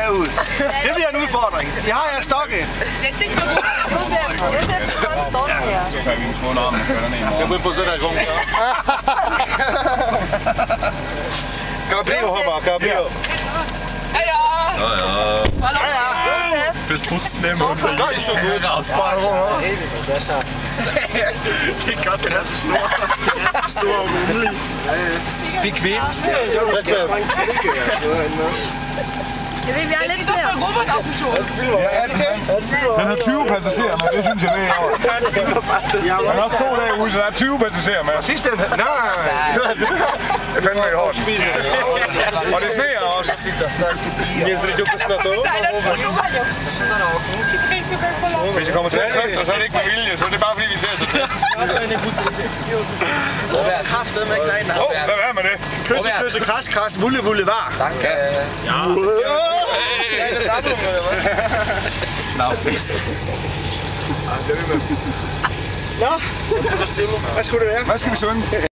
ud. Det bliver en udfordring. Jeg har jeres stokke. Jeg tænker på, Så tager vi en små arm og kører ned i morgen. Jeg burde på sådan en rum. Cabrio, hopper, cabrio. Hej ja. Fürs Putzen nehmen wir uns. Das ist schon gut. Die Kasse, das ist stor og rummelig. Bekvem. Jeg ved, vi er lidt flere. Den har 20 passagerer med, det synes jeg det er over. Han har også 2 dage ude, så der er 20 passagerer med. Sidst den? Nej. Det er fandme et hårdt. Og det sneer også. Nie zrydził kosmetu. Hvis jeg kommer til at køste, så er det ikke med vilje, så er det bare fordi vi ser så tæt. Hvad er med det? Kysse, kras, vulle, var. Danke. Ja. Ja, det samme. Nå, pis. Nå, hvad skulle det være? Hvad skal vi synge?